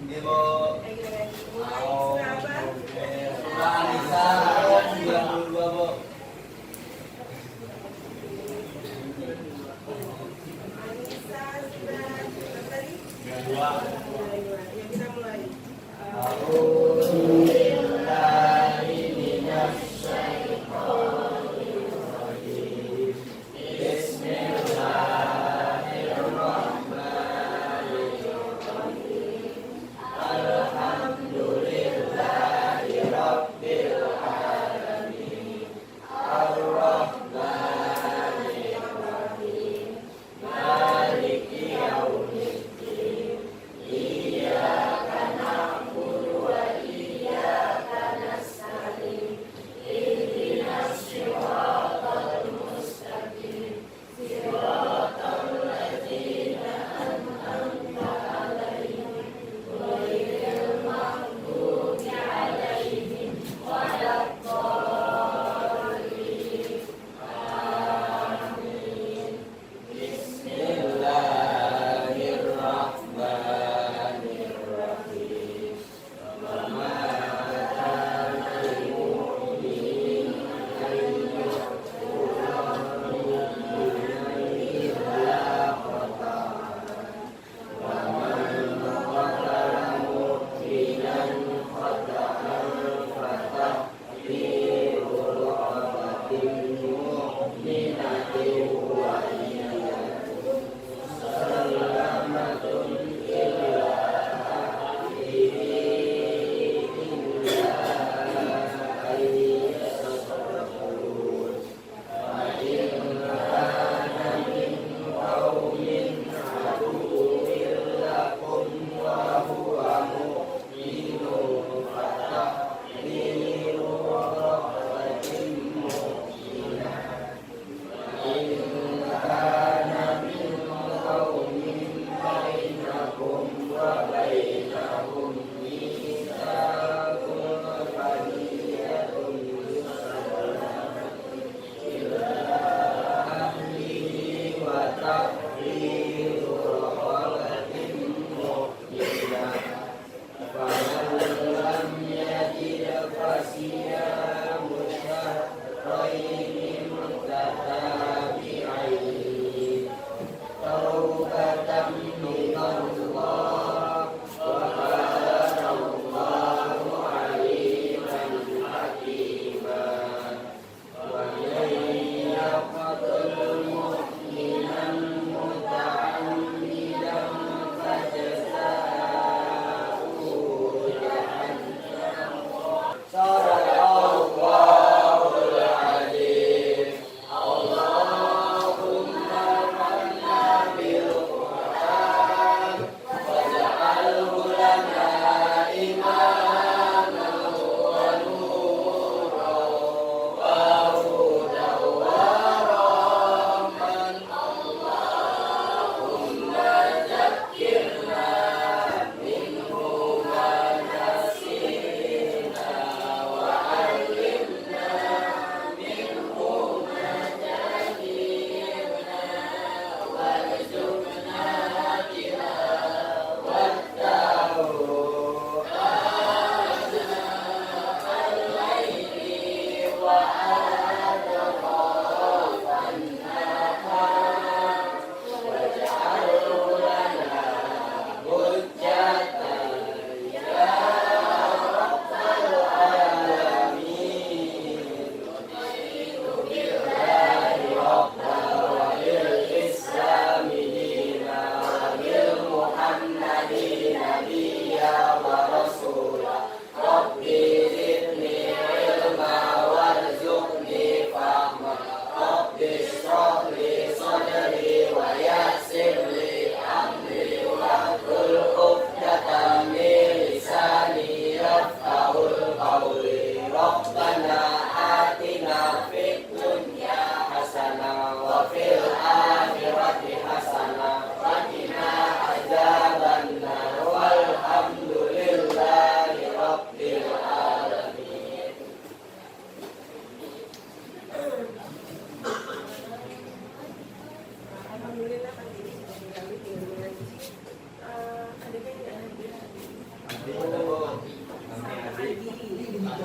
Ibu. Mau apa? Mbak Anissa 92, Bu. Anissa sudah tadi? 92. Ya kita mulai.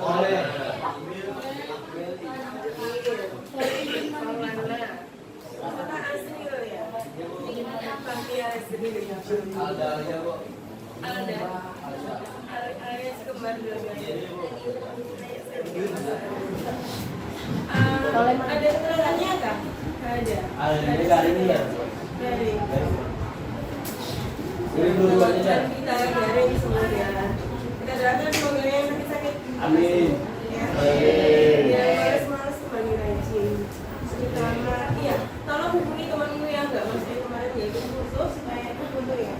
Oleh. Kota asli lo ya? Panti asli. Ada ya, Bu. Ada. Alias kembar dua-duanya. Ada keterangannya kah? Ada. Ada dari ini ya. Dari. Ini dua-duanya ya. Kita garing semua ya. Kita doakan semoga yang sakit-sakit. Amin. Ya. Amin. Yang malas-malas kembali rajin. Terutama, iya. Tolong hubungi temanmu yang nggak masuk kemarin ya itu khusus supaya itu betul ya.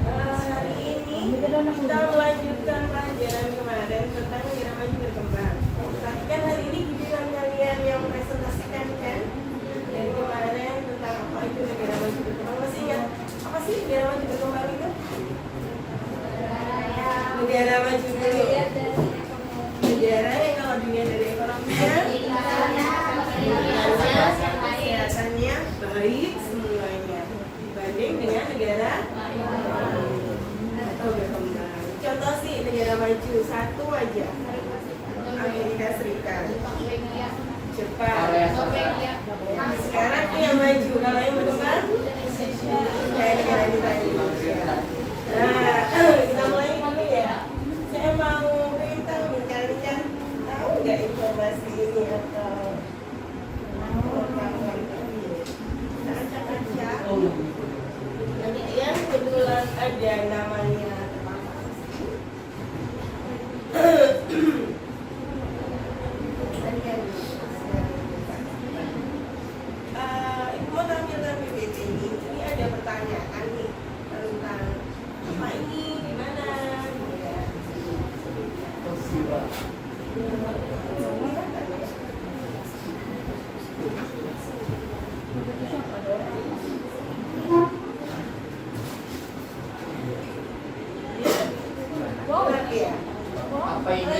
Hari ini kita melanjutkan pelajaran kemarin tentang negara maju berkembang. Tapi kan hari ini giliran kalian yang presentasikan kan dari kemarin tentang apa itu negara maju berkembang. Masih ingat apa sih negara maju berkembang itu? Negara maju dulu. Negara yang kalau dunia dari ekonominya, kesehatannya baik semuanya dibanding dengan negara atau berkembang. Contoh sih negara maju satu aja, Amerika Serikat, Jepang. Sekarang yang maju, kalau yang berkembang kayak negara kita Indonesia. Nah, kita mulai dulu ya. Saya mau beritahu nih kalian tahu nggak informasi ini atau pengetahuan ini? Kita acak-acak. Nanti yang kebetulan ada namanya terpapar. Ibu mau tampilkan PPT ini. Ini ada pertanyaan nih tentang apa ini, gimana? Ya. Ya. Apa ini?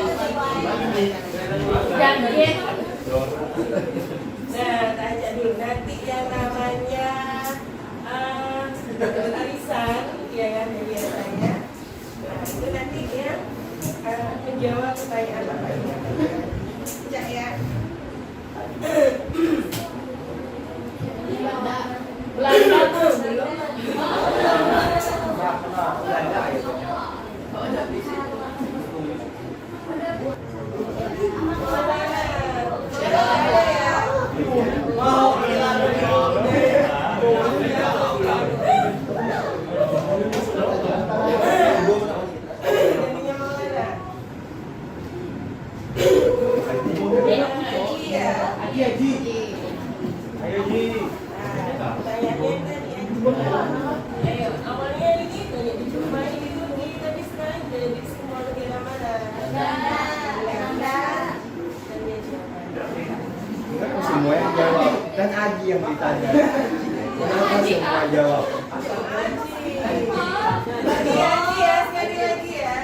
Nah, tanya dulu nanti yang namanya arisan, ya kan biasanya. Nah, itu nanti dia menjawab pertanyaan apa ini. Cak ya. Belanda tuh belum. Awalnya ini banyak dijumpai di dunia, tapi sekarang jadi semua negara mana? Belanda. Dan dia siapa? Semua yang jawab dan Aji yang ditanya. Kenapa semua jawab? Lagi ya, sekali lagi ya.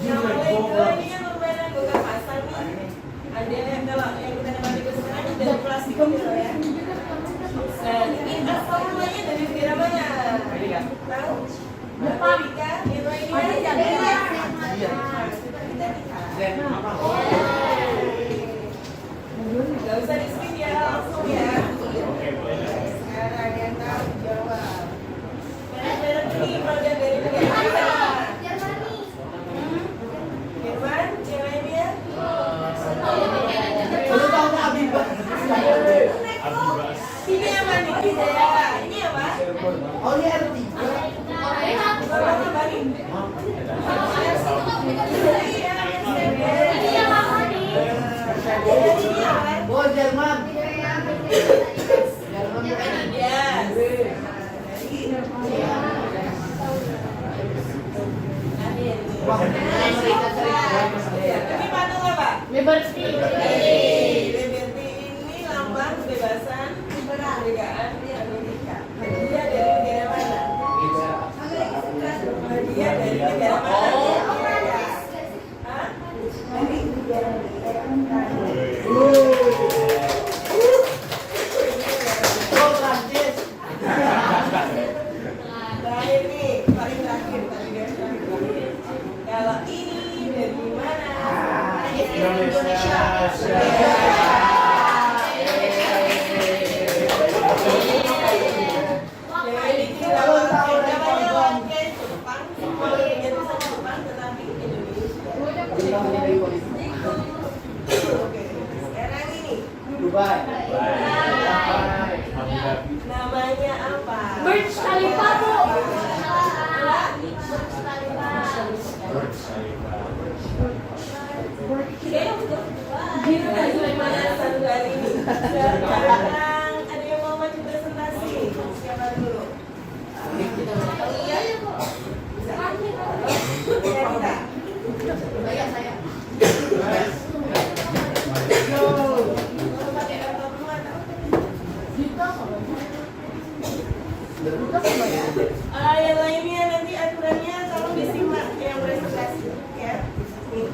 Yang mulai dua ini kan permainan bukan pasang nih. Ada kalau yang kita dapat itu sekarang dari plastik gitu ya. Nah, ini asal mulanya dari negara mana? Tahu? Amerika, Indonesia, Jerman. Coba kita lihat. Gak usah di screen ya, langsung ya. Sekarang yang tahu jawab. Merah-merah ini produk dari negara mana? Jerman, Jeremia. Ini apa nih? Ini apa? Oh ini RT. Bapak kembali. Ini apa? Oh Jerman. Yes. Ini patung apa? Liberty. Liberty ini lambang kebebasan kemerdekaan di Amerika. Dia dari negara mana? Dia dari negara mana? Hah? Dari negara Oh Prancis. Terakhir nih. Jadi dikira namanya warga Jepang, jadi Jepang tetapi Indonesia. Jadi kamu dari polisi. Oke, sekarang ini Dubai. namanya apa? Burj Khalifa, Bu. Gimana satu hari ini? Sekarang ada yang mau maju presentasi? Siapa dulu? Iya. Saya. Pakai apa buat? Yang lainnya nanti aturannya tolong disimak yang presentasi ya. Nih.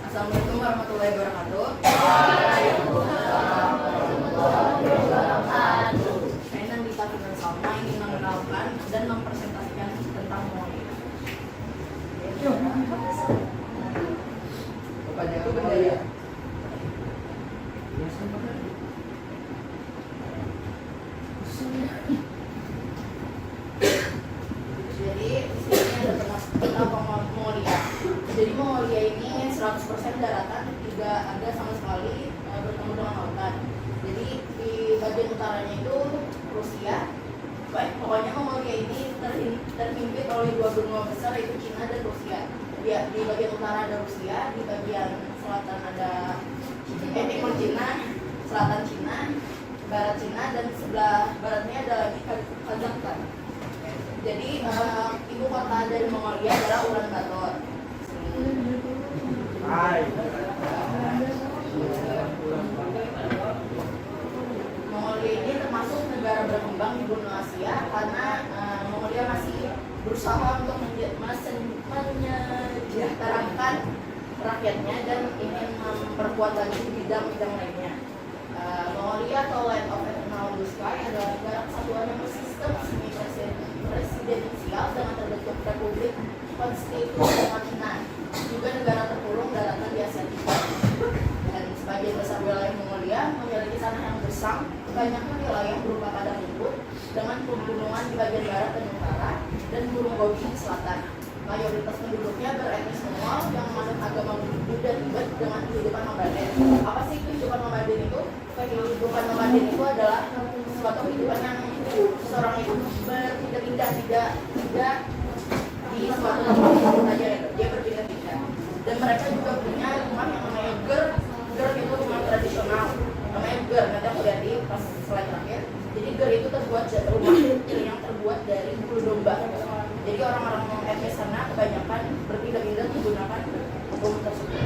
Assalamualaikum warahmatullahi wabarakatuh. Saya Nandita Fitri Salma ingin mengenalkan dan mempresentasikan tentang Mongolia. Bapaknya itu bendaya. Jadi di sini ada tentang Mongolia. Jadi Mongolia ini 100% daratan, tidak ada sama sekali bertemu dengan lautan. Jadi di bagian utaranya itu Rusia. Baik, pokoknya Mongolia ini terhimpit oleh dua benua besar yaitu Cina dan Rusia. Di bagian utara ada Rusia, di bagian selatan ada Timur Cina, selatan Cina, barat Cina, dan sebelah baratnya ada lagi Kazakhstan. Jadi ibu kota dari Mongolia adalah Ulaanbaatar. Mongolia ini termasuk negara berkembang di benua Asia karena Mongolia masih berusaha untuk menyejahterakan rakyatnya dan ingin memperkuat lagi bidang-bidang lainnya. Mongolia atau Land of Eternal Blue Sky adalah negara kesatuan yang bersistem semi presidensial dengan terbentuk Republik Konstitusional Cina, juga negara terkurung daratan di Asia Timur. Dan sebagian besar wilayah Mongolia memiliki tanah yang gersang, banyaknya wilayah berupa padang rumput dengan pegunungan di bagian barat dan utara dan gunung Gobi di selatan. Mayoritas penduduknya beretnis Mongol yang menganut agama Buddha Tibet dengan kehidupan nomaden. Apa sih kehidupan nomaden itu? Kehidupan nomaden itu adalah suatu kehidupan yang seseorang itu berpindah-pindah, tidak di suatu tempat saja, dia berpindah-pindah. Dan mereka juga punya rumah yang namanya ger itu rumah tradisional, namanya ger. Nanti aku lihat di pas slide terakhir. Jadi ger itu terbuat rumah yang terbuat dari bulu domba. Jadi orang-orang etnis sana kebanyakan berpindah-pindah menggunakan rumah tersebut.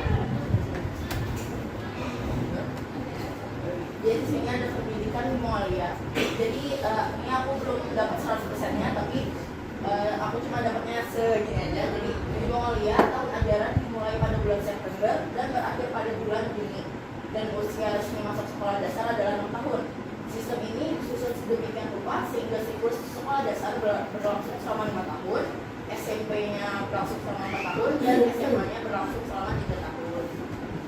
Jadi sini ada pendidikan di Mongolia. Jadi ini aku belum dapat 100%-nya, tapi aku cuma dapatnya segini aja. Jadi di Mongolia tahun ajaran dimulai pada bulan September dan berakhir pada bulan Juni. Dan usia resmi masuk sekolah dasar adalah 6 tahun. Sistem ini disusun sedemikian rupa sehingga siklus sekolah dasar berlangsung selama 5 tahun, SMP-nya berlangsung selama 4 tahun, dan SMA-nya berlangsung selama 3 tahun.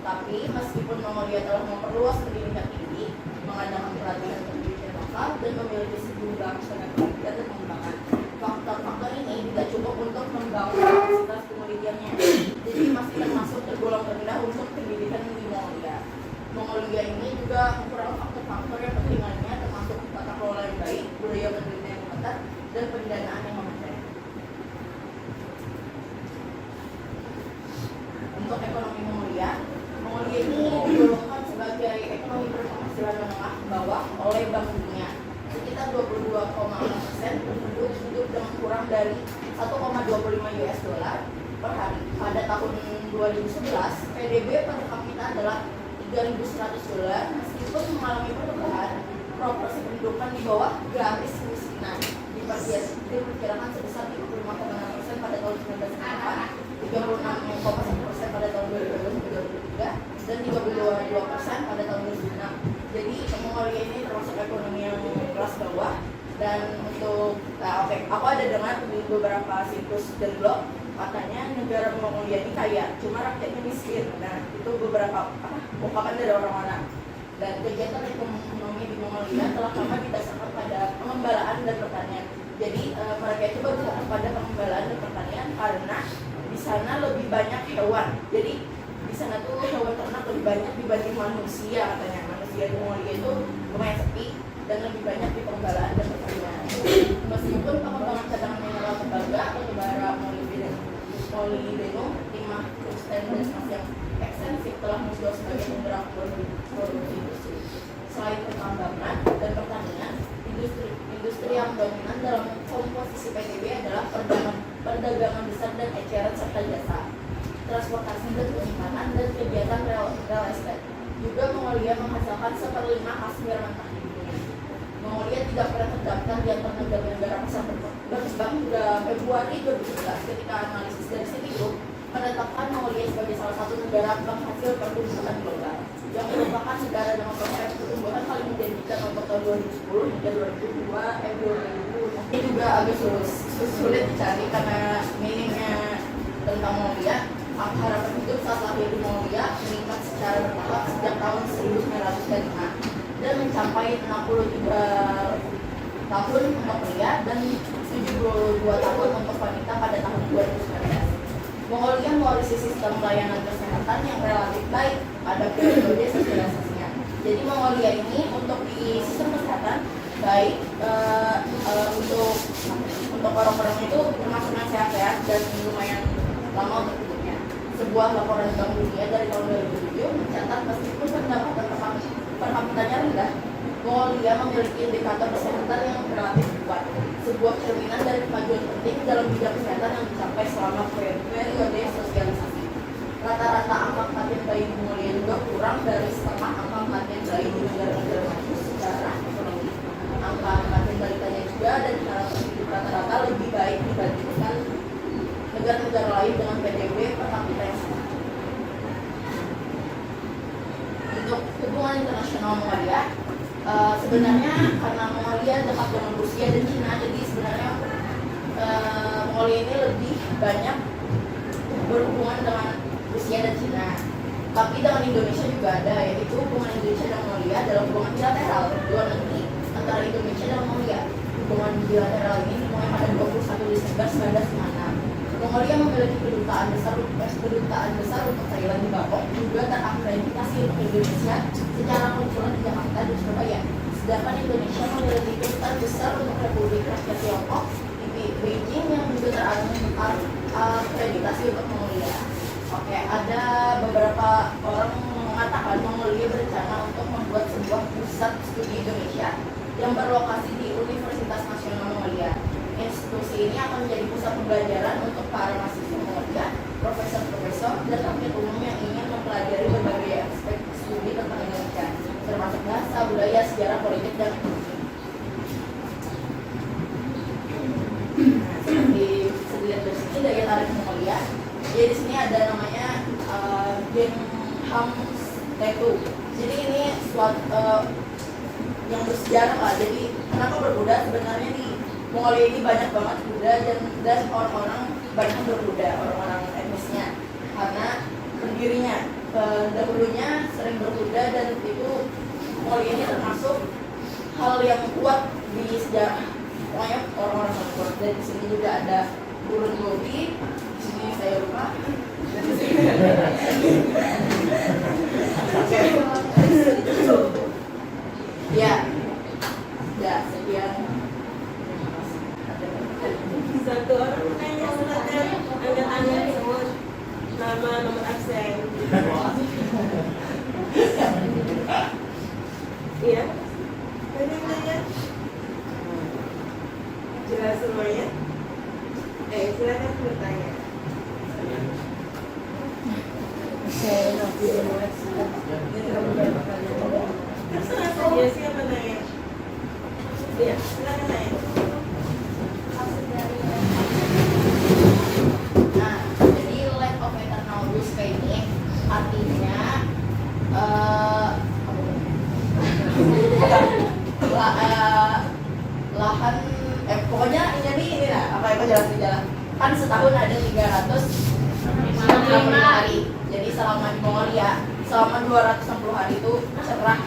Tapi meskipun Mongolia telah memperluas pendidikan tinggi, mengadakan pelatihan pendidikan lokal, dan memiliki sejumlah tenaga pendidikan dan pengembangan, faktor-faktor ini tidak cukup untuk membangun kapasitas penelitiannya. Jadi masih termasuk tergolong rendah untuk pendidikan di Mongolia. Mongolia ini juga kurang faktor-faktor yang penting lainnya, termasuk tata kelola yang baik, budaya pendidikan yang ketat, dan pendanaan yang memadai. Untuk ekonomi Mongolia ini digolongkan sebagai ekonomi berpenghasilan menengah ke bawah oleh Bank Dunia. Sekitar 22,6% penduduk hidup dengan kurang dari 1,25 US dollar per hari. Pada tahun 2011, PDB per kapita adalah 3.100 dolar, meskipun mengalami perubahan, proporsi pendudukan di bawah garis kemiskinan diperkirakan sebesar 35,6% pada tahun 1994, 36,1% pada tahun 2023, dan 32% pada tahun 2006. Jadi Mongolia ini termasuk ekonomi yang kelas bawah. Dan untuk aku ada dengar di beberapa situs dan blog katanya negara Mongolia ini kaya, cuma rakyatnya miskin. Nah, itu beberapa ungkapan dari orang-orang. Dan kegiatan ekonomi di Mongolia telah lama didasarkan pada pengembalaan dan pertanian. Jadi mereka itu berfokus pada pengembalaan dan pertanian karena di sana lebih banyak hewan. Jadi di sana tuh hewan ternak lebih banyak dibanding manusia katanya. Manusia di Mongolia itu lumayan sepi dan lebih banyak di pengembalaan dan pertanian. Meskipun pengembangan cadangan mineral tembaga atau bara molybdenum, timah, tungsten dan emas yang ekstensif telah muncul sebagai penggerak produksi industri. Selain pertambangan dan pertanian, industri yang dominan dalam komposisi PTB adalah perdagangan besar dan eceran serta jasa, transportasi dan penyimpanan, dan kegiatan real estate. Juga Mongolia menghasilkan 1/5 hasil mentah di dunia. Mongolia tidak pernah terdaftar di antara negara besar berkembang hingga Februari 2011 ketika analisis dari Citigroup menetapkan Mongolia sebagai salah satu negara penghasil pertumbuhan global yang merupakan negara dengan prospek pertumbuhan paling menjanjikan untuk tahun 2010 hingga 2020. Ini juga agak sulit dicari karena minimnya tentang Mongolia. Harapan hidup saat lahir di Mongolia meningkat secara bertahap sejak tahun 1905 dan mencapai 63 tahun untuk pria dan 72 tahun untuk wanita pada tahun 2019. Mongolia mewarisi sistem pelayanan kesehatan yang relatif baik pada periode sosialisasinya. Jadi Mongolia ini untuk di sistem kesehatan baik untuk orang-orang itu termasuk yang sehat-sehat dan lumayan lama untuk hidupnya. Sebuah laporan Bank Dunia dari tahun 2007 mencatat meskipun pendapatan per kapitanya rendah, Mongolia memiliki indikator kesehatan yang relatif kuat, sebuah cerminan dari kemajuan penting dalam bidang kesehatan yang dicapai selama periode sosialisasi. Rata-rata angka kematian bayi di Mongolia juga kurang dari setengah angka kematian bayi di negara-negara maju secara ekonomi. Angka kematian balitanya juga dan harapan hidup rata-rata lebih baik dibandingkan negara-negara lain dengan PDB per kapita yang sama. Untuk hubungan internasional Mongolia, sebenarnya karena Mongolia dekat dengan Rusia dan Cina, jadi sebenarnya Mongolia ini lebih banyak berhubungan dengan Rusia dan Cina. Tapi dengan Indonesia juga ada, yaitu hubungan Indonesia dan Mongolia adalah hubungan bilateral luar negeri antara Indonesia dan Mongolia. Hubungan bilateral ini dimulai pada 21 Desember 1996. Mongolia memiliki kedutaan besar untuk Thailand di Bangkok, juga terakreditasi untuk Indonesia secara konsulat di Jakarta dan Surabaya. Sedangkan Indonesia memiliki kedutaan besar untuk Republik Rakyat Tiongkok di Beijing yang juga terakreditasi untuk Mongolia. Oke, ada beberapa orang mengatakan Mongolia berencana untuk membuat sebuah pusat studi Indonesia yang berlokasi di Universitas Nasional Mongolia. Institusi ini akan menjadi pusat pembelajaran untuk para mahasiswa Mongolia, profesor-profesor, dan rakyat umum yang ingin mempelajari berbagai aspek studi tentang Indonesia, termasuk bahasa, budaya, sejarah, politik, dan ekonomi. Nah, seperti dilihat dari sini daya tarik Mongolia. Jadi di sini ada namanya Gengham Statue. Jadi ini suatu yang bersejarah lah. Jadi kenapa berbuddha? Sebenarnya di Mongolia ini banyak banget Buddha dan orang-orang banyak berbuddha, orang-orang etnisnya, karena pendirinya dahulunya sering berbuddha dan itu Mongolia ini termasuk hal yang kuat di sejarah. Pokoknya orang-orang yang kuat. Dan di sini juga ada Burun Gobi, di sini saya lupa. Ya, sekian. Satu orang nanya silakan angkat tangan sebut nama nomor absen. Iya. Tanya. Jelas semuanya. Silakan bertanya. Terserah saja siapa nanya. Iya, silakan nanya. Nah, jadi land of eternal blue sky ini artinya lahan pokoknya ini lah apa jelas. kan setahun ada 365 hari. Jadi selama di Mongolia, selama 260 hari itu cerah.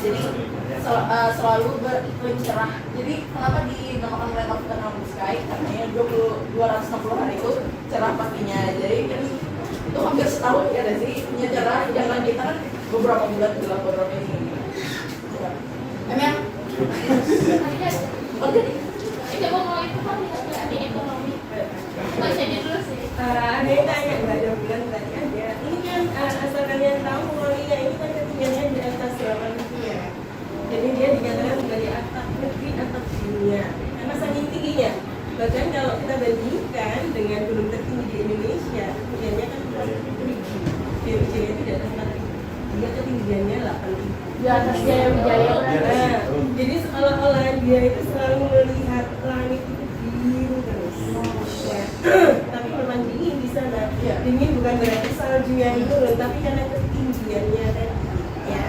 Jadi selalu beriklim cerah. Jadi kenapa dinamakan Land of Eternal Sky? Karena ya 260 hari itu cerah pastinya. Jadi kan itu hampir setahun ya ada sih punya cerah. Jangan kita kan beberapa bulan gelap beberapa ini. Emang? Oh jadi? Coba mau itu kan lihat di ekonomi. Baca dulu sih. Ada yang tanya, nggak ada bilang tadi aja. Ini kan asal kalian tahu Mongolia ini kan ketinggiannya di atas 8 ya. Jadi dia dikatakan sebagai atap negeri atap dunia. Karena saking tingginya. Bahkan kalau kita bandingkan dengan gunung tertinggi di Indonesia, ketinggiannya kan 4.000. Jaya itu di atas 4.000. Dia ketinggiannya 8.000. Di atas Jaya Wijaya. Nah, jadi seolah-olah dia itu selalu melihat langit itu biru terus. Ya. Tapi memang dingin di sana. Dingin bukan berarti salju yang turun, tapi karena ketinggiannya tadi. Ya.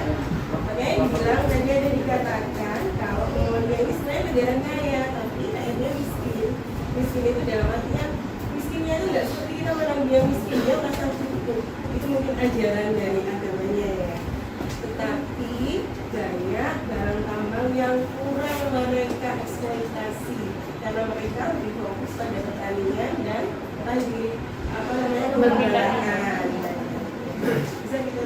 Makanya dibilang tadi ada dikatakan kalau Mongolia ini sebenarnya negara kaya, tapi akhirnya miskin. Miskin itu dalam artian miskinnya itu nggak seperti kita bilang dia miskin, dia merasa cukup. Itu mungkin ajaran dari agamanya ya. Tetapi banyak barang tambang yang kurang mereka eksploitasi karena mereka lebih fokus pada pertanian dan tadi pengembangan. Bisa kita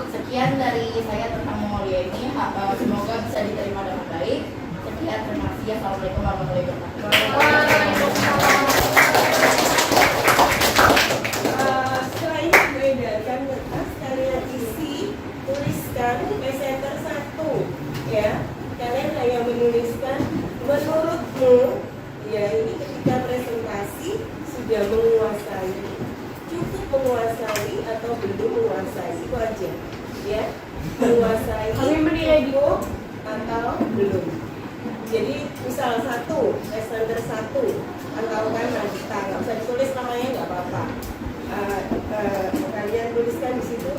Sekian dari saya tentang Mongolia ini. Semoga bisa diterima dengan baik. Sekian, terima kasih. Assalamualaikum warahmatullahi wabarakatuh. Setelah ini beredarkan kertas, kalian isi, tuliskan presenter 1 ya. Kalian hanya menuliskan menurutmu ya, ini ketika presentasi sudah menguasai, cukup menguasai atau belum menguasai, itu aja ya. Menguasai Kami menilai cukup atau belum. Jadi misal 1, presenter 1 atau kan Nagita, nggak usah ditulis namanya, nggak apa-apa. Kalian tuliskan di situ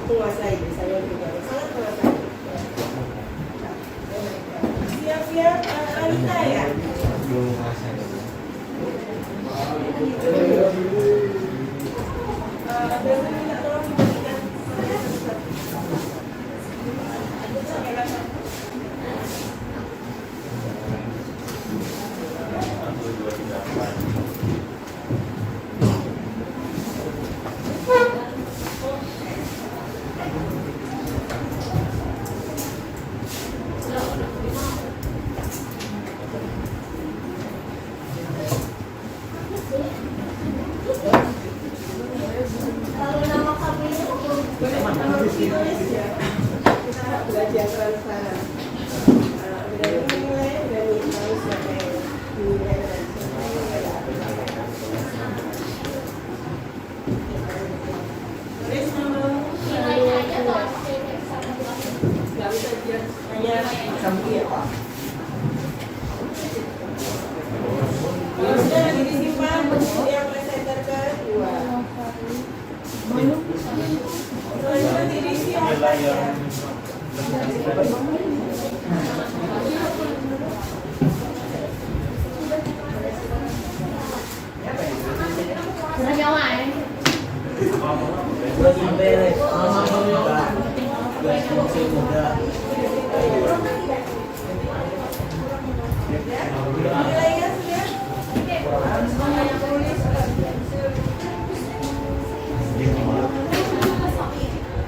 menguasai, misalnya juga sangat menguasai. Siap-siap Anita ya. Minta tolong dibagikan. Lalu nama kamunya Ditulis ya. Kita belajar transparan. Udah nilai, udah tahu siapa yang nilai dan siapa yang nggak. Tulis namamu. nilainya aja kalau pakai sama kelas. Nggak bisa dia hanya sampul ya Pak. Kalau sudah lagi disimpan untuk yang presenter kedua. Selanjutnya diisi apa ya? Sudah nyawain. Nilainya sudah.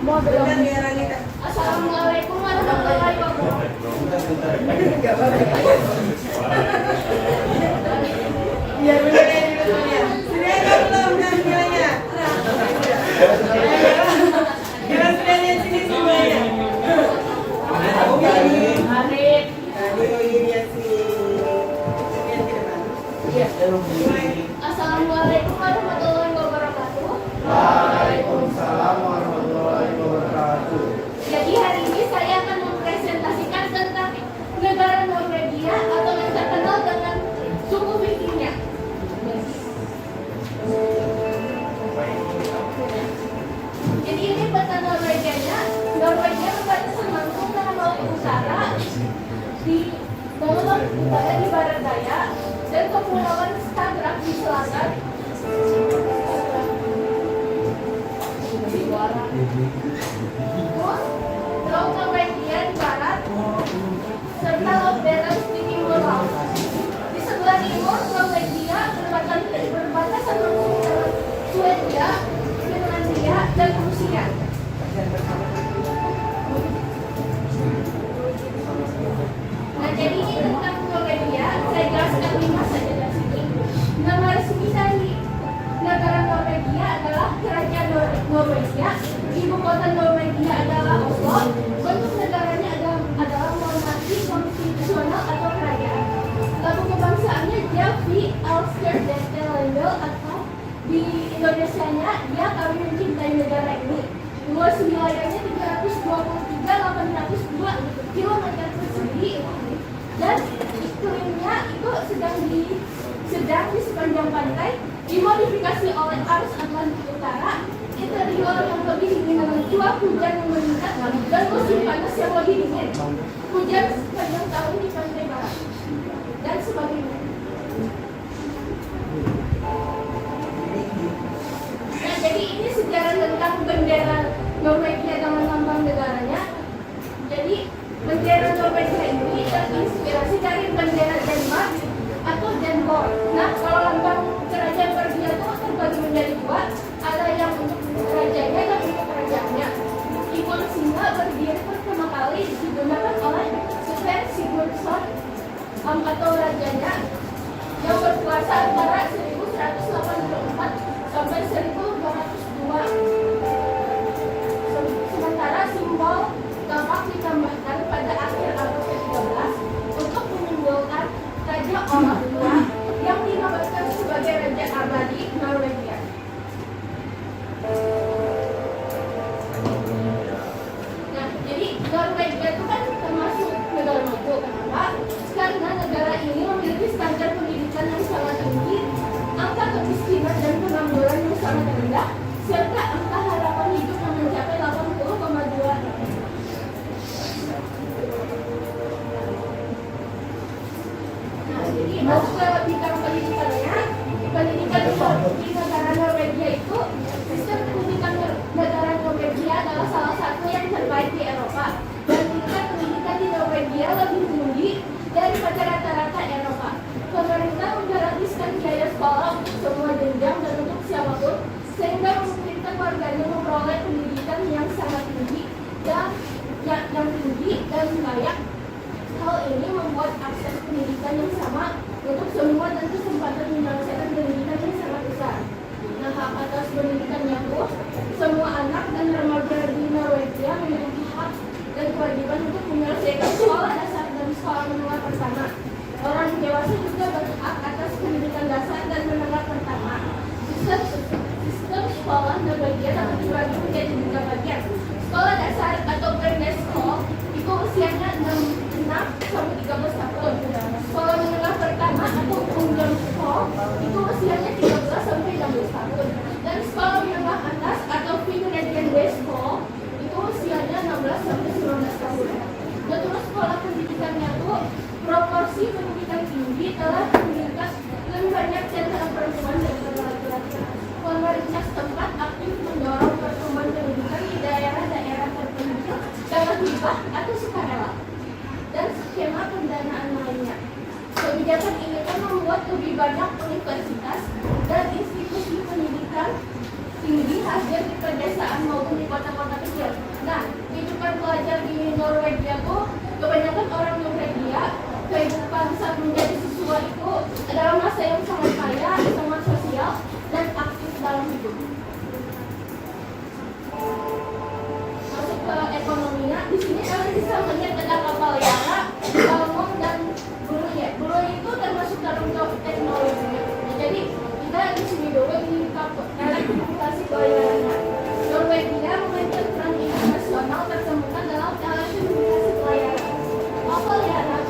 Mau belum? Benar ya Ranita? Assalamualaikum warahmatullahi wabarakatuh. Enggak apa-apa. Biar benar dulu semuanya. Sudah atau belum kan nilainya? Biar sudah lihat sini semuanya. Arif. Tadi lihat sini. Lihat ke depan. Iya. Assalamualaikum warahmatullahi wabarakatuh. Waalaikumsalam warahmatullahi wabarakatuh. Jadi hari ini saya akan mempresentasikan tentang negara Norwegia atau yang terkenal dengan suku Vikingnya. Jadi ini peta Norwegianya. Norwegia berbatasan langsung dengan laut utara di laut utara di barat daya dan Kepulauan Skagerrak di selatan, terus Laut Norwegia di barat, serta Laut Barents di timur laut. Di sebelah timur Norwegia berbatasan langsung dengan Swedia, Finlandia, dan Rusia. Nah, jadi ini tentang Norwegia, saya jelaskan 5 saja dari sini. Nama resmi dari negara Norwegia adalah Kerajaan Norwegia. Ibu kota Norwegia adalah Oslo. Bentuk negaranya adalah monarki konstitusional atau kerajaan. Lalu kebangsaannya dia Alsterdelendel atau di Indonesianya dia kami mencintai negara ini. Luas wilayahnya 323.802 kilometer persegi dan iklimnya itu sedang di sepanjang pantai, dimodifikasi oleh arus Atlantik Utara, interior yang lebih dingin dengan curah hujan yang meningkat dan musim panas yang lebih dingin, hujan sepanjang tahun di pantai barat dan sebagainya. Nah, jadi ini sejarah tentang bendera Norwegia dengan lambang negaranya. Jadi bendera Norwegia ini terinspirasi dari bendera Denmark atau Denborg. Nah, kalau lambang kerajaan Belgia itu terbagi menjadi 2, ada yang untuk kerajanya dan untuk kerajaannya. Ikon singa berdiri pertama kali digunakan oleh Sven Sigurdsson atau rajanya yang berkuasa antara 1184 sampai 1202. Sementara simbol Gamak ditambahkan pada akhir abad ke-13 untuk menyimbolkan Raja Olaf II yang dinobatkan sebagai Raja Abadi Norwegia. Nah, jadi Norwegia itu kan termasuk negara maju. Kenapa? Karena negara ini memiliki standar pendidikan yang sangat tinggi, angka kemiskinan dan pengangguran yang sangat rendah, serta angka harapan hidup yang mencapai 80,2. Nah, jadi masuk ke bidang pendidikannya, pendidikan di negara Norwegia itu, sistem pendidikan negara Norwegia adalah salah satu yang terbaik di Eropa, dan tingkat pendidikan di Norwegia lebih tinggi daripada rata-rata Eropa. Pemerintah menggratiskan biaya sekolah untuk semua jenjang dan untuk siapapun, sehingga memungkinkan warganya memperoleh pendidikan yang sangat tinggi dan yang tinggi dan layak. Hal ini membuat akses pendidikan yang sama untuk semua dan kesempatan menyelesaikan pendidikan yang sangat besar. Nah, hak atas pendidikannya itu semua anak dan remaja di Norwegia memiliki hak dan kewajiban untuk menyelesaikan sekolah dasar dan sekolah menengah pertama. Orang dewasa juga berhak atas pendidikan dasar dan menengah pertama. Sistem sekolah Norwegia dapat dibagi menjadi 3 bagian. Sekolah dasar atau Barneskool itu usianya 6 sampai 13 tahun. Sekolah menengah pertama atau Ungdomsskool itu usianya 13 sampai 16 tahun. Dan sekolah menengah atas atau Videregående itu usianya 16 sampai 19 tahun. Dan terus sekolah pendidikannya itu proporsi pendidikan tinggi telah meningkat lebih banyak antara perempuan dan laki-laki. Pemerintah setempat aktif mendorong pertumbuhan pendidikan di daerah-daerah terpencil dengan hibah atau sukarela dan skema pendanaan lainnya. Kebijakan ini kan membuat lebih banyak universitas dan institusi pendidikan tinggi hadir di pedesaan maupun di kota-kota kecil. Nah, kehidupan pelajar di Norwegia itu kebanyakan orang Norwegia kehidupan saat menjadi siswa itu adalah masa yang sangat kaya, sangat sosial, dan aktif dalam hidup. Masuk ke ekonominya, di sini kalian bisa melihat ada kapal Yara, Balmong, dan Buluy. Buluy itu termasuk dalam teknologinya. Nah, jadi kita di sini dulu di telekomunikasi pelayarannya. Norwegia memainkan peran internasional terkemuka dalam telekomunikasi pelayaran. Kapal Yara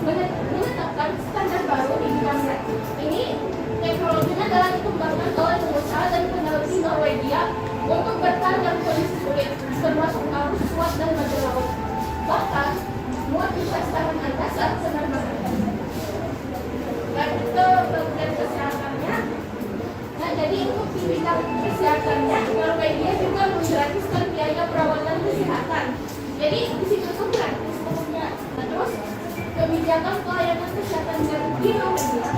menetapkan standar baru di bidang radio. Ini teknologinya adalah dikembangkan oleh pengusaha dan peneliti Norwegia untuk bertahan dalam kondisi sulit, termasuk arus kuat dan badai laut. Bahkan, muat investasi Anda saat penerbangan. Dan ke bagian kesehatannya, nah jadi untuk di bidang kesehatannya, Norwegia juga menggratiskan biaya perawatan kesehatan. Jadi di situ tuh gratis pokoknya. Nah, terus kebijakan pelayanan kesehatan di Norwegia.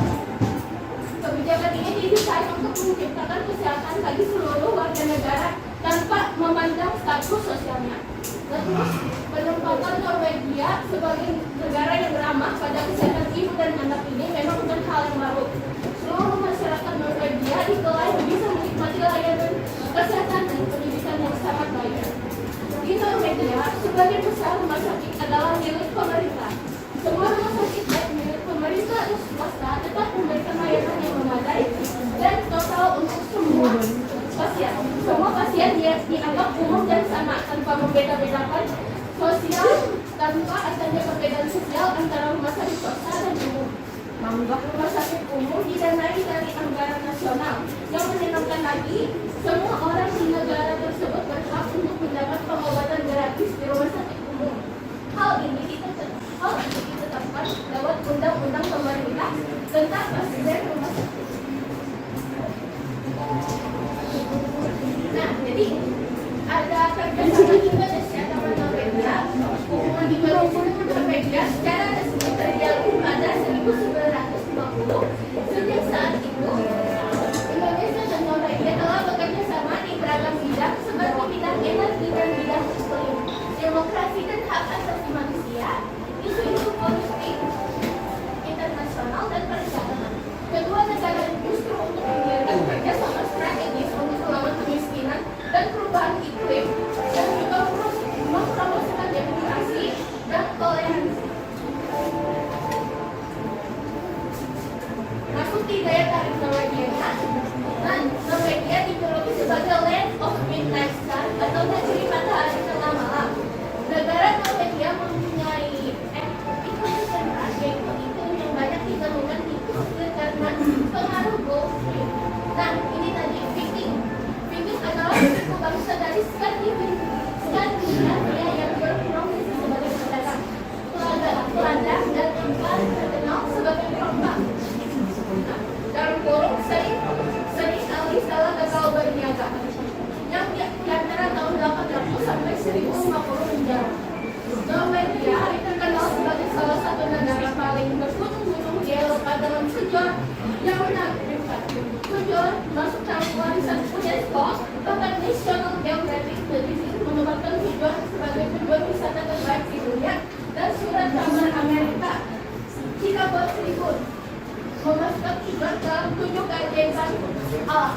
Kebijakan ini didesain untuk menciptakan kesehatan bagi seluruh warga negara tanpa memandang status sosialnya. Dan terus penempatan Norwegia sebagai negara yang ramah pada kesehatan ibu dan anak ini memang bukan hal yang baru. Seluruh masyarakat Norwegia diklaim bisa menikmati layanan kesehatan dan pendidikan yang sangat baik. Di Norwegia, sebagian besar rumah sakit adalah milik pemerintah. Semua rumah sakit baik milik pemerintah atau swasta tetap memberikan layanan yang memadai dan total untuk semua pasien. Semua pasien dianggap umum dan sama tanpa membeda-bedakan sosial, tanpa adanya perbedaan sosial antara rumah sakit swasta dan umum. Rumah sakit umum didanai dari anggaran nasional. Yang menyenangkan lagi, semua orang di negara tersebut berhak untuk mendapat pengobatan gratis di rumah sakit umum. Hal ini ditetapkan lewat undang-undang pemerintah tentang fasilitas rumah sakit. Nah, jadi ada kerjasama juga antara Norwegia, hubungan diplomatik Norwegia secara resmi terjalin pada 1950. Sejak saat itu, Indonesia dan Norwegia telah bekerja sama di beragam bidang seperti bidang energi dan bidang iklim, demokrasi dan hak asasi manusia, isu-isu politik internasional dan perdagangan. Kedua negara justru untuk menjalankan kerjasama strategis untuk melawan kemiskinan dan perubahan iklim dan juga mempromosikan demokrasi dan toleransi. Masuk di daya tarik Norwegia. Nah, Norwegia dijuluki sebagai Land of Midnight Sun atau negeri matahari tengah malam. Negara Norwegia mempunyai ekosistem yaitu iklim yang banyak ditemukan di karena pengaruh Gulf Stream. Nah, ini tadi Viking. Viking adalah suku bangsa dari Skandinavia yang berprofesi sebagai pedagang. Belanda dan England terkenal sebagai perompak. Dalam kurung sering kali salah gagal berniaga. Yang di antara tahun 800 sampai 1050 menjarah. Norwegia terkenal sebagai salah satu negara paling bergunung-gunung di Eropa dalam sejarah yang menakjubkan. Tujuan masuk dalam warisan UNESCO, bahkan National Geographic menetapkan tujuan sebagai tujuan wisata terbaik di dunia dan surat kabar Amerika Chicago Tribune memasukkan tujuan dalam 7 keajaiban alam.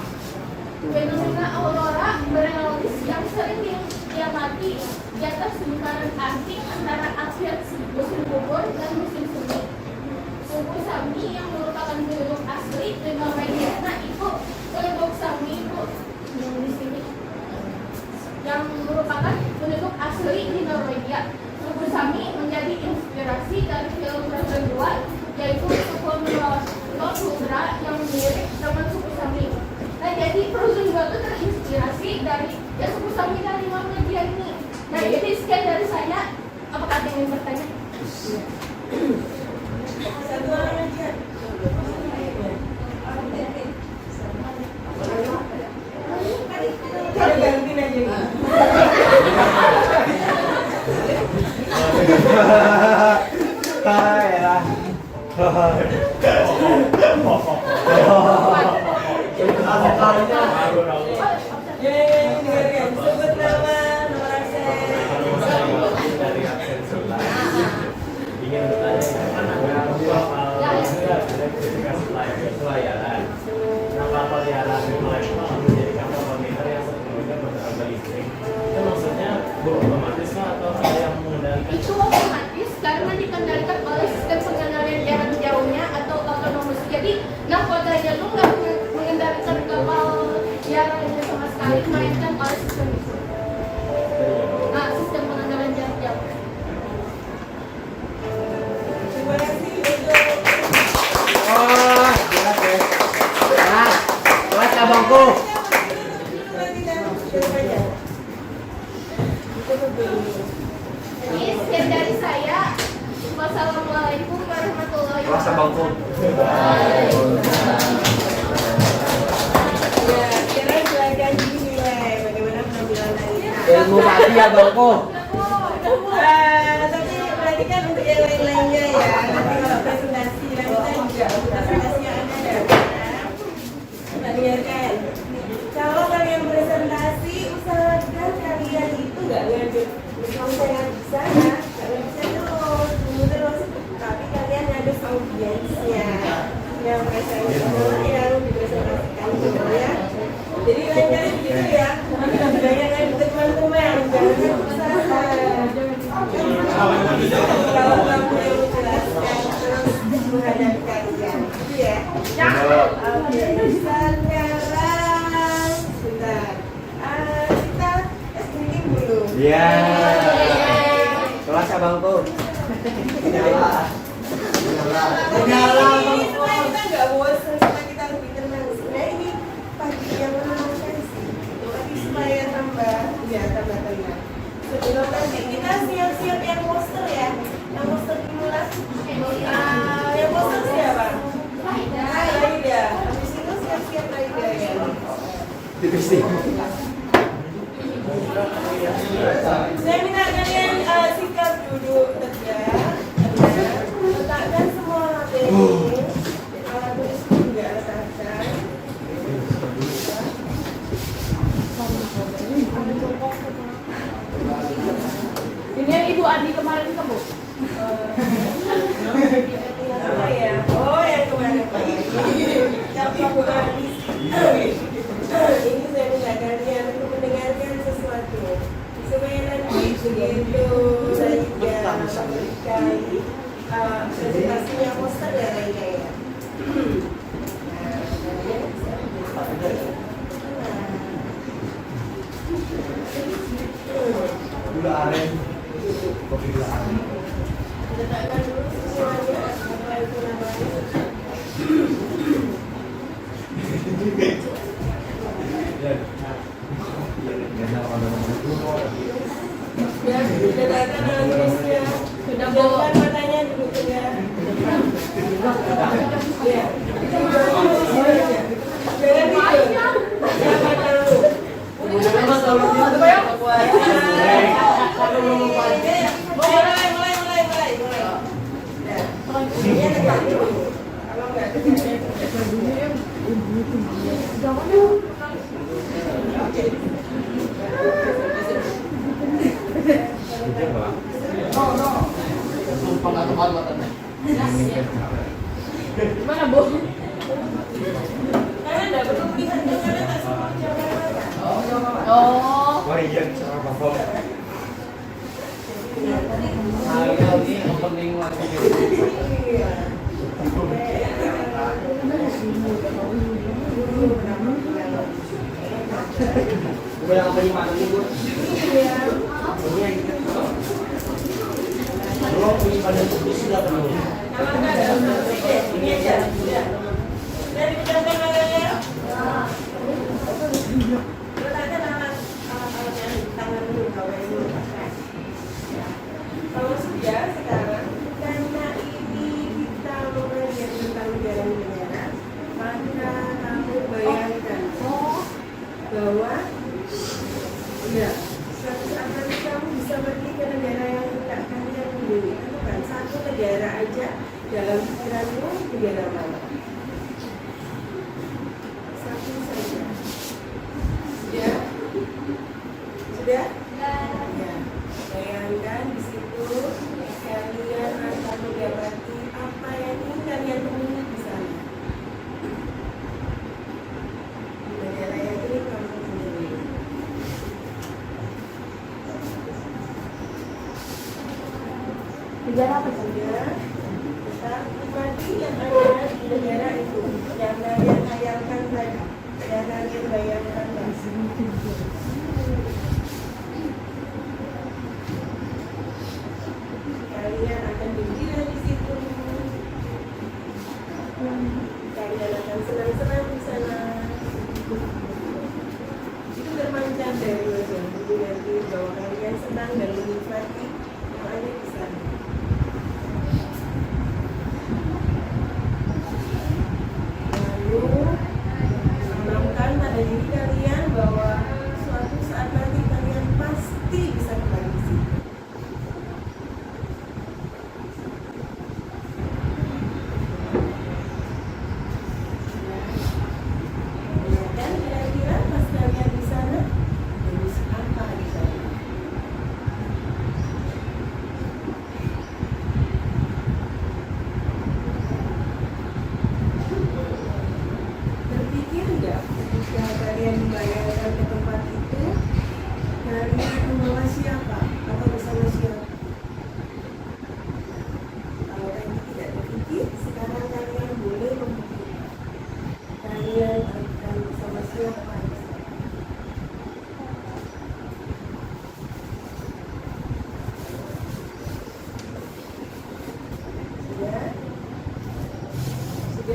Fenomena aurora borealis yang sering diamati di atas lingkaran antik antara akhir musim gugur dan musim semi. Suku Sami yang merupakan penduduk asli di Norwegia. Nah, itu penduduk Sami itu yang di sini yang merupakan penduduk asli di Norwegia. Suku Sami menjadi inspirasi dari film Frozen 2, yaitu suku Nordhudra yang mirip dengan suku Sami. Nah, jadi Frozen 2 itu terinspirasi dari suku Sami dari Norwegia ini. Nah, jadi sekian dari saya. Apakah ada yang ingin bertanya? Satu orang aja. Cari gantiin aja nih. Hai lah. Yeay, dengarkan. Sebut nama, nomor aksen. Dari aksen sebelah ingin bertanya ada spesifikasi pelayaran. Nah, kapal pelayaran itu menjadi kapal kontainer yang sepenuhnya bertenaga listrik. Itu maksudnya otomatis kah atau ada yang mengendalikan? Itu otomatis karena dikendalikan oleh sistem pengendalian jarak jauhnya atau autonomous. Jadi nahkodanya itu nggak mengendalikan kapal jaraknya sama sekali, melainkan oleh Kelas bangku. Ya, sekarang silakan dinilai bagaimana penampilan Alina. Ilmu mati ya bangku. Tapi perhatikan untuk yang lain-lainnya ya. Nanti kalau presentasi lanjut aja. Presentasinya ada. Kita dengarkan. Kalau kalian presentasi, usahakan kalian itu nggak ngadu. Kalau saya nggak bisa ya, nggak bisa terus. Tapi kalian ngadu audiensnya. Yang merasa yang dipresentasikan gitu ya. Jadi lain kali begitu ya. Jangan ngadu ke teman-teman, jangan usaha. Kalau kamu yang menjelaskan terus menghadapi kalian, gitu ya. Oke, sekarang sebentar. Kita screening dulu. Iya. Kelas bangku. Nyala. Ini supaya kita nggak bosan, supaya kita lebih tenang. Sebenarnya ini pagi yang menenangkan sih. Tapi supaya tambah tenang. Sebelum nanti kita siap-siap yang poster ya. Yang poster dimulas. Yang poster siapa? Raida. Habis itu siap-siap Raida ya. Tipis nih. Saya minta kalian sikap duduk tegak. Letakkan semua materi. Alat tulis juga letakkan. Ini yang Ibu Adi kemarin ketemu. Apa ya? Oh, yang kemarin. Tapi bukan di ini saya minta kalian untuk mendengarkan sesuatu supaya nanti begitu Raida memberikan presentasinya poster ya Raida ya. Gula aren. Kopi gula aren. Letakkan dulu semuanya apa itu namanya. Ya, letakkan alatnya. Jauhkan matanya dulu ya. Ya. Jangan tidur. Jangan tahu. Mulai. Ya. Ini letak dulu. Kalau enggak Gimana, Bu? karena enggak perlu melihat dengan letak semua jangan mata. Oh. Oh iya, sama bangku. Ayo ini opening lagi. Iya. Gula yang paling mana nih, Bu? Iya. Kalau punya pada tulis sudah penuh. Ini aja. Dari pejamkan matanya. Letakkan alat-alatnya di tangan dulu kalau ini. Kalau sudah sekarang karena ini kita belajar tentang negara-negara, maka kamu bayangkan bahwa ya suatu saat nanti kamu bisa pergi ke negara yang tidak kalian miliki. Bukan satu negara aja dalam pikiranmu negara mana? Satu saja. Sudah? Ya. Bayangkan di situ kalian akan mendapati apa yang ingin kalian temui di sana. Di negara yang ini kamu sendiri. Negara apa sih? Sudah. Tetap nikmati yang ada di negara itu. Yang kalian hayalkan tadi. Yang kalian bayangkan tadi. Kalian akan gembira di situ. Kalian akan senang-senang di sana. Itu terpancar dari wajah. Jadi nanti bahwa kalian senang dan menikmati yang ada di sana.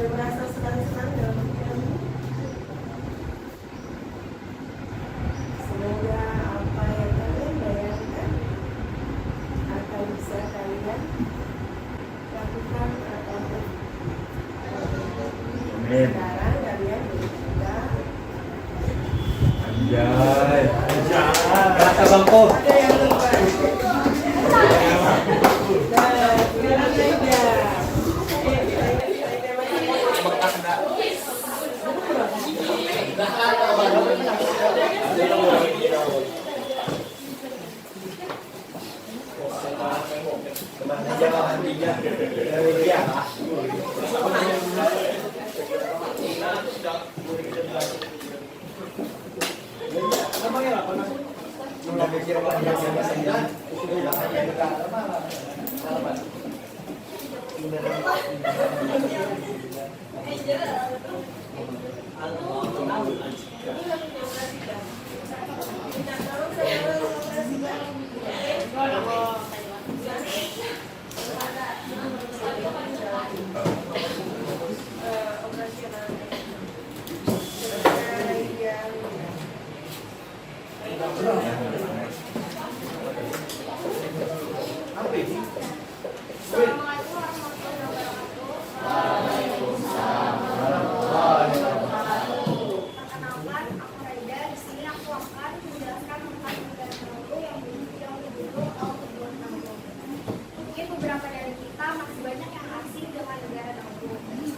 merasa senang-senang dalam pikiran. Semoga apa yang kalian bayangkan akan bisa kalian lakukan atau Amin. sekarang kalian bercerita. Anjay. Kata bangko. Ada yang lebay. Nah, sekarang aja. Kemana aja lah nantinya. Dari dia. Nggak mikir panjang sama saya. Udah hanya negara malah. Assalamualaikum warahmatullahi wabarakatuh. Perkenalkan, aku Raida. Di sini aku akan menjelaskan tentang negara Nauru yang dibentuk tahun 2006. Mungkin beberapa dari kita masih banyak yang asing dengan negara Nauru.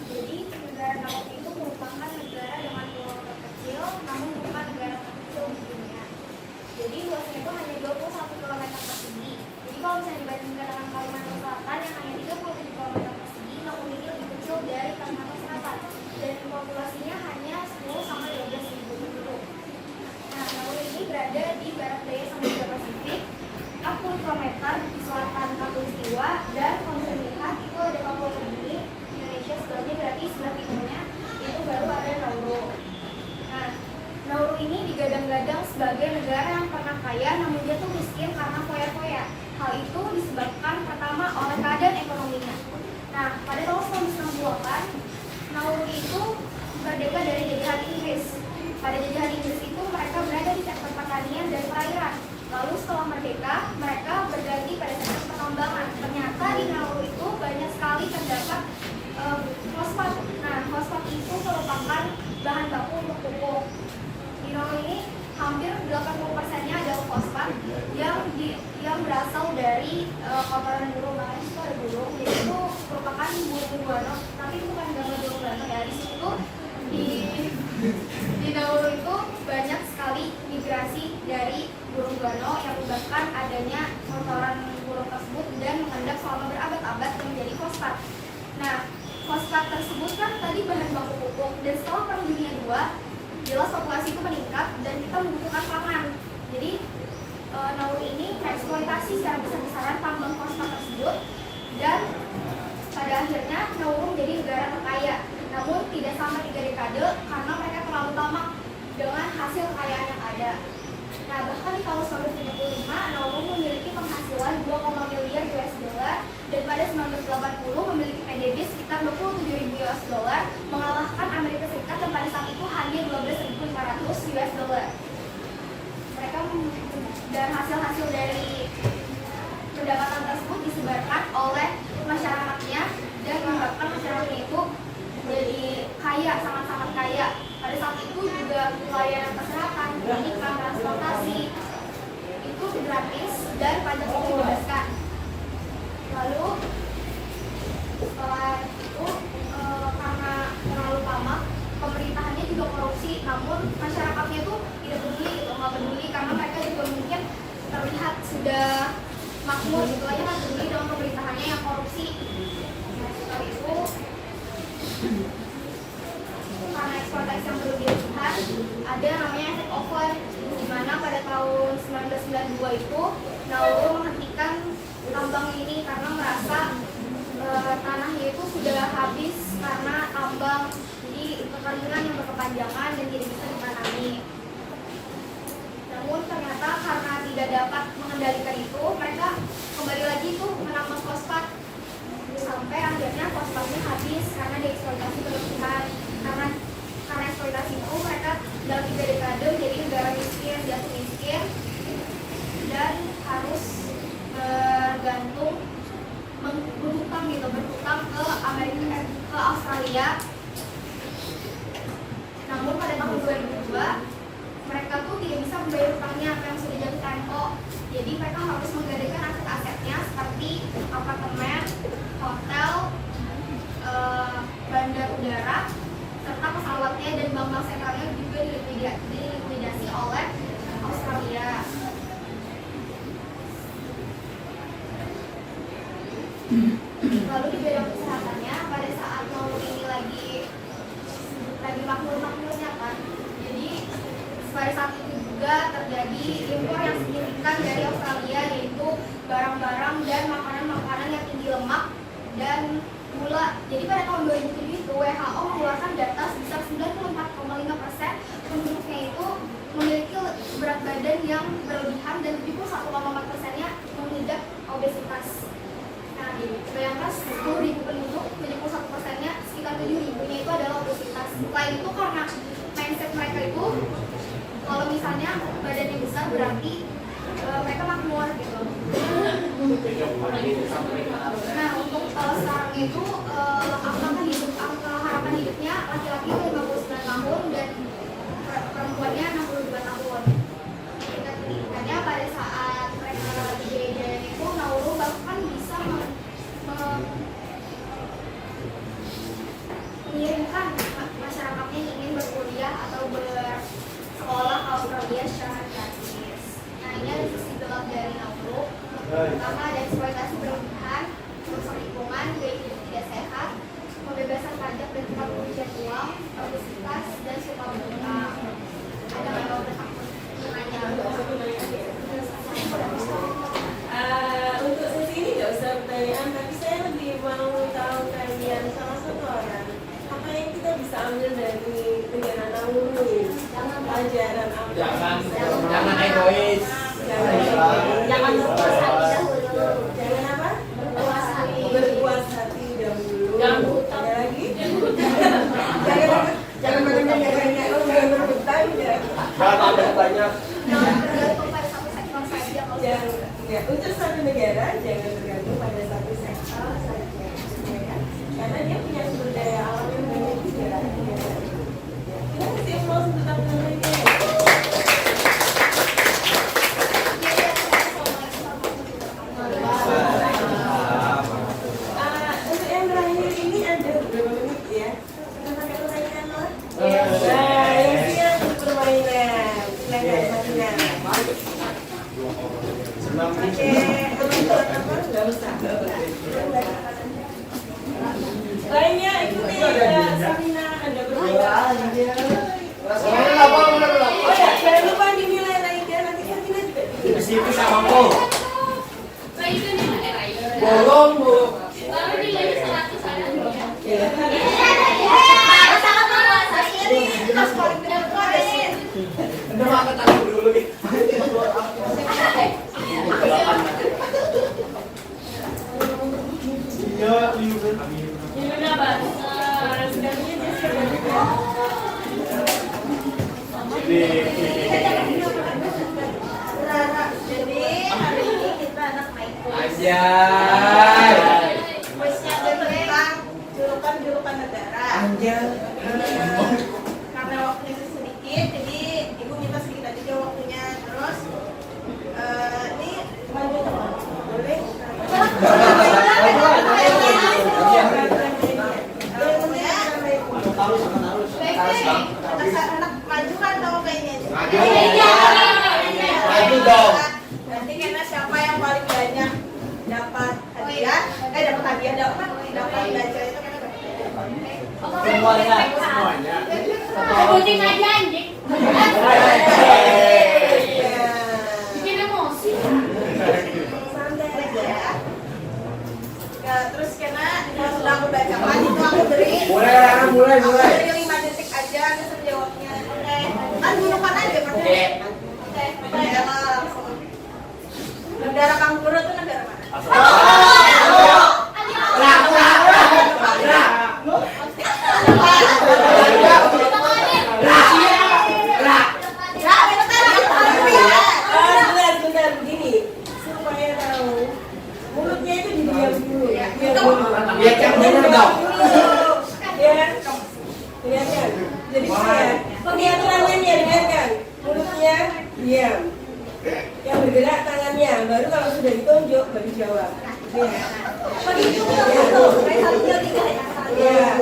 Jadi negara Nauru itu merupakan negara dengan pulau terkecil, namun bukan negara terkecil di dunia. Jadi luasnya itu hanya 21 km persegi. Jadi kalau misalnya dibandingkan dengan Kalimantan Selatan yang hanya 37 km persegi, Nauru ini lebih kecil dari Kalimantan Selatan dan populasinya hanya 10 sampai 12 ribu penduduk. Nah, Nauru ini berada di barat daya Samudra Pasifik, 60 km di selatan Khatulistiwa, dan kalau bisa dilihat itu ada Papua Nugini, Indonesia sebelahnya, berarti sebelah timurnya itu baru ada Nauru. Nah, Nauru ini digadang-gadang sebagai negara yang pernah kaya, namun dia tuh miskin karena foya-foya. Hal itu disebabkan pertama oleh keadaan ekonominya. Nah, pada tahun 1960-an, Nauru itu merdeka dari jajahan Inggris. Pada jajahan Inggris itu mereka berada di sektor pertanian dan perairan. Lalu setelah merdeka, mereka berganti pada sektor pertambangan. Ternyata di Nauru itu banyak sekali terdapat fosfat. Nah, fosfat itu merupakan bahan baku untuk pupuk. Di Nauru ini hampir 80%-nya adalah fosfat yang berasal dari kotoran burung. Makanya itu ada burung, jadi itu merupakan burung guano, tapi itu bukan gambar burung guano ya. Di situ di Nauru itu banyak sekali migrasi dari burung guano yang menyebabkan adanya kotoran burung tersebut dan mengendap selama berabad-abad menjadi fosfat. Nah, fosfat tersebut kan tadi bahan baku pupuk, dan setelah Perang Dunia II jelas populasi itu meningkat dan kita membutuhkan pangan. Jadi Nauru ini eksploitasi secara besar-besaran tambang fosfat tersebut, dan pada akhirnya Nauru menjadi negara terkaya. Namun tidak sampai 3 dekade karena mereka terlalu tamak dengan hasil kekayaan yang ada. Nah, bahkan di tahun 1975 Nauru memiliki penghasilan 2, miliar US dollar, dan pada 1980 memiliki PDB sekitar 27.000 US dollar, mengalahkan Amerika Serikat yang pada saat itu hanya 12.500 US dollar. Mereka dan hasil-hasil dari pendapatan tersebut disebarkan oleh masyarakatnya dan menyebabkan masyarakatnya itu jadi kaya, sangat-sangat kaya. Pada saat itu juga pelayanan kesehatan, pendidikan, transportasi itu gratis dan pajak itu dibebaskan. Lalu setelah itu karena terlalu tamak, pemerintahannya juga korupsi, namun masyarakatnya itu tidak peduli, nggak peduli karena mereka juga mungkin terlihat sudah makmur gitu aja, kan peduli dengan pemerintahannya yang korupsi. Nah, setelah itu karena eksploitasi yang berlebihan, ada namanya efek over, di mana pada tahun 1992 itu Nauru menghentikan tambang ini karena merasa tanahnya itu sudah habis karena tambang, jadi perkebunan yang berkepanjangan dan tidak bisa ditanami. Namun ternyata karena tidak dapat mengendalikan itu, mereka kembali lagi tuh menambang fosfat sampai akhirnya fosfatnya habis karena dieksploitasi berlebihan. ke Australia. Namun pada tahun 2002 mereka tuh tidak bisa membayar utangnya apa yang sudah jatuh tempo. Jadi mereka harus menggadaikan aset-asetnya seperti apartemen, hotel, bandar udara, serta pesawatnya dan bank-bank sentralnya juga dilikuidasi oleh Australia. Lalu di bidang kesehatannya, pada saat Nauru ini lagi makmur-makmurnya kan, jadi pada saat itu juga terjadi impor yang signifikan dari Australia, yaitu barang-barang dan makanan-makanan yang tinggi lemak dan gula. Jadi pada tahun 2007 itu WHO mengeluarkan data sebesar 94,5% penduduknya itu memiliki berat badan yang berlebihan dan 71,4%-nya mengidap obesitas. Nah, bayangkan 10.000 penduduk, 71%-nya sekitar 7.000-nya itu adalah obesitas. Selain itu karena mindset mereka itu kalau misalnya badannya besar berarti mereka makmur gitu. Nah, untuk sekarang itu angka harapan hidupnya laki-laki 59 tahun dan perempuannya 62 tahun. Tingkatnya pada saat mereka lagi jaya-jaya itu Nauru bahkan bisa mengirimkan masyarakatnya yang ingin berkuliah atau bersekolah ke Australia secara gratis. Nah, ini ada sisi gelap dari Nauru. Pertama, ada eksploitasi berlebihan, merusak lingkungan, gaya hidup tidak sehat, pembebasan pajak dan tempat pencucian uang, obesitas, dan suka berutang. Ada nggak mau bertakut? Untuk sesi ini nggak usah pertanyaan, tapi saya lebih mau tahu kalian salah satu orang. Apa yang kita bisa ambil dari negara Nauru? Pelajaran apa? Jangan egois. Jangan berpuas hati dahulu. Jangan apa? Berpuas hati. Berpuas hati dahulu. Jangan berhutang. Ada lagi? Jangan banyak-banyak. Oh, jangan berhutang ya. Jangan banyak. Jangan bergantung pada satu sektor saja. Jangan, ya, untuk satu negara jangan bergantung pada satu sektor saja, ya. Karena dia punya sumber daya alam yang banyak juga. Kita mesti mau untuk tampil mereka. Untuk yang terakhir ini ada beberapa menit ya. Kita pakai permainan lah. Nah, yang siap permainan. Silakan permainan. Pakai apa? Nggak usah. Lainnya ikuti Samina ada bermain. Oh ya, jangan lupa dinilai lainnya nanti Samina juga. Situ sama aku. Raiden ini Bolong, Bu. baru nilai 100 ada Ya. Udah makan aku dulu nih. Iya, Gimana, Pak? Sedangnya dia siapa? Jadi hari ini kita anak main kuis. Anjay. Kuisnya tentang julukan negara. Anjay. Karena waktunya sedikit, jadi ibu minta sedikit aja waktunya. Terus ini maju boleh? Anak maju kan tahu kayaknya. Maju dong. Nanti karena siapa yang paling banyak dapat hadiah, dapat belajar itu kan Semuanya. sebutin aja anjing bikin emosi santai aja ya. Terus karena kalau sudah aku bacakan itu aku beri Mulai. Aku beri 5 detik aja terus jawabnya. Oke. Kan julukan aja kan. Oke. Ya langsung. Negara kanguru itu negara mana? Sebentar begini supaya tahu mulutnya itu didiam dulu ya. Lihat yang bener dong. jawab. Bagi juga satu, kayak 1, 2, 3 ya. Iya.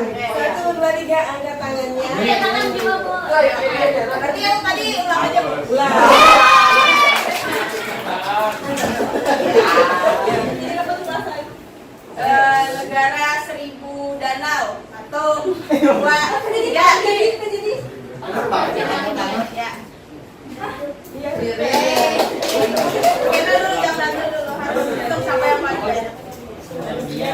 1, 2, 3 angkat tangannya. Iya, tangan juga, Bu. Berarti yang tadi ulang aja, Bu. Ulang. Jadi dapat selesai. Negara 1000 danau. 1, 2, 3. Jadi. Ya. Iya. Kita dulu jawab dulu. Harus hitung sampai yang paling banyak. Iya.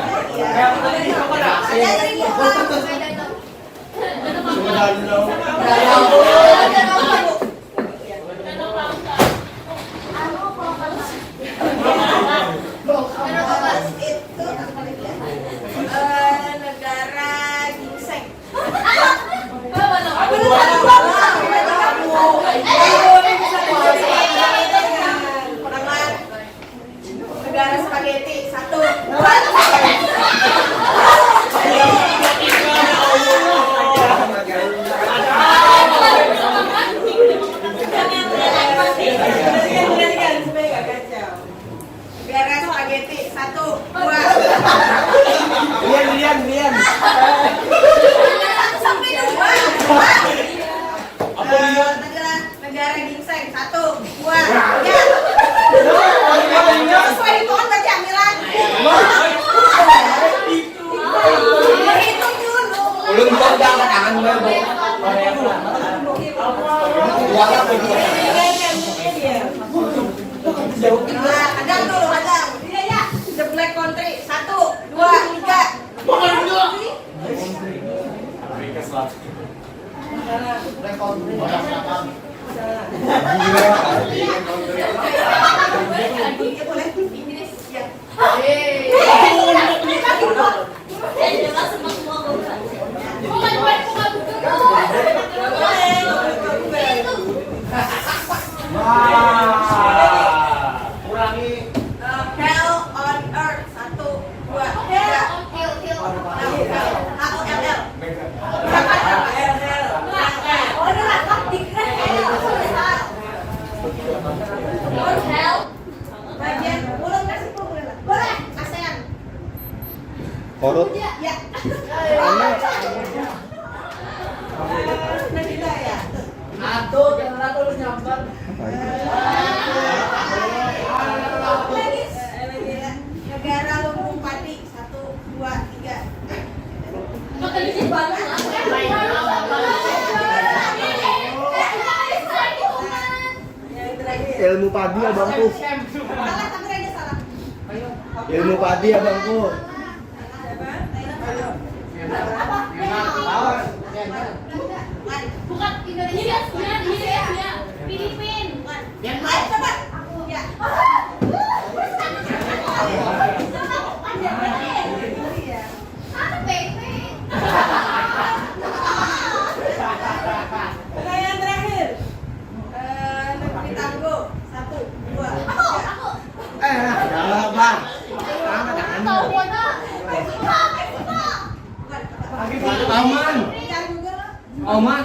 Negara ginseng. Negara spaghetti. 1, 2. Negara spaghetti. 1, 2. Lian. Sampai 2. Negara ginseng. 1, 2, 3. Sesuai hitungan berarti Amilan. Hitung dulu. Belum kau jangan tangan gue, Bu. Hadang dulu, hadang. The Black Country. 1, 2, 3. Amerika Selatan. Boleh Inggris ya. Jelas semua bukan. Bukan Ulangi. Hell on Earth. 1, 2, 3. HOLL. Oh, ini lah bagian ulun kasih boleh ASEAN. Korut. Ya. Nabila ya. Aduh, jangan aku lu nyambar. Negara lumbung padi. 1, 2, 3. Makan di sini banget. Yang terakhir. Ilmu padi abangku. Salah, tapi aja salah. Ilmu padi abangku. Bukan Indonesia, Indonesia, Filipin. Yang lain coba. Ya. Nah, yang terakhir. Negeri Tangguh. 1, 2, 3. Jangan, Bang. Tangan tangan. Aman. Cari juga lah. Aman.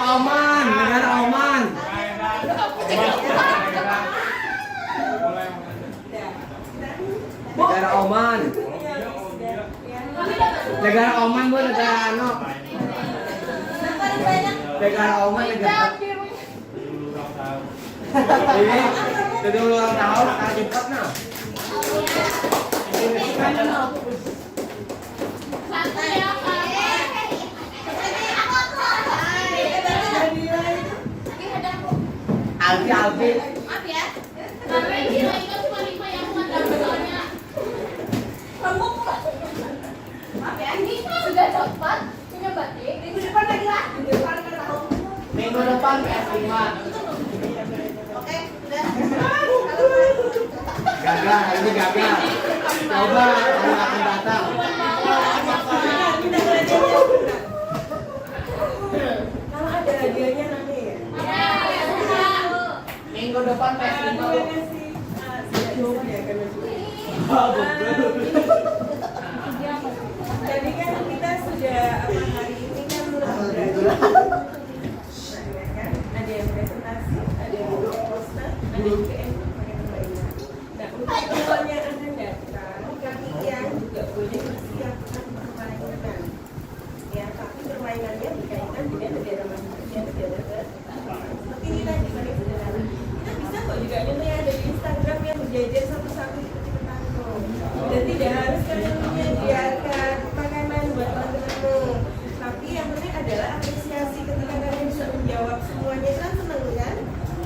Aman, negara aman. Negara aman. Negara aman, Bu, negara ano. Negara aman, negara. Ini, kedua ulang tahun, akan cepat nah. Alfi. Maaf ya. Karena ini lagi kan cuma 5 yang mandang soalnya. Maaf ya, ini sudah cepat punya batik. Minggu depan lagi lah. Minggu depan kan tahu. Minggu depan PS5. Oke, udah. Gagal, ini gagal. Coba yang akan datang. Kita belajarnya. Kalau ada hadiahnya nanti ya. Minggu depan PS5 Terima Bu. kasih. Sudah ya kan. Tadi kan kita sudah hari ini kan kan ada yang presentasi, ada yang poster, ada juga yang pakai permainan. Nah, untuk semuanya akan datang, kalian juga boleh siapkan permainan. Ya, tapi permainannya berkaitan dengan negara masing-masing, negara seperti ini tadi pakai sederhana. Kita bisa kok juga nyontohnya ada di Instagram yang berjajar satu-satu ikutan kok. Dan tidak harus kalian menyediakan makanan buat teman-temanmu. Tapi yang penting adalah apresiasi ketika kalian bisa menjawab semuanya kan seneng kan?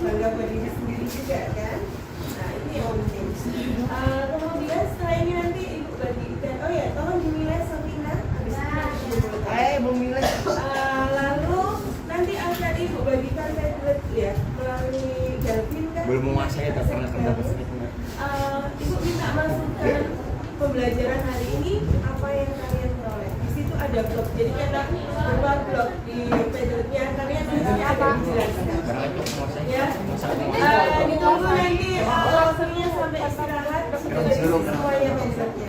Bangga buat diri sendiri juga kan? Nah itu yang penting. Kemudian setelah ini nanti ibu bagikan. Oh ya, tolong dinilai Sofina. Habis itu Memilih. lalu nanti akan ibu bagikan tablet ya melalui Galvin kan? Belum menguasai tak pernah dapat Ibu minta masukan pembelajaran hari ini apa yang kalian peroleh. Di situ ada blog. Jadi karena beberapa blog di tabletnya kalian bisa ada dijelaskan. Ya. Ditunggu nanti browsernya sampai istirahat kita isi semuanya tabletnya.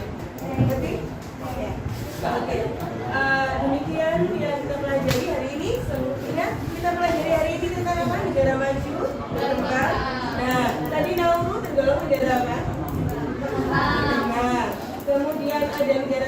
Ngerti? Ya. Oke. Demikian yang kita pelajari hari ini. Selanjutnya kita pelajari hari ini tentang apa? Negara maju, berkembang. Nah, tadi Nauru tergolong negara apa? Nah, kemudian ada negara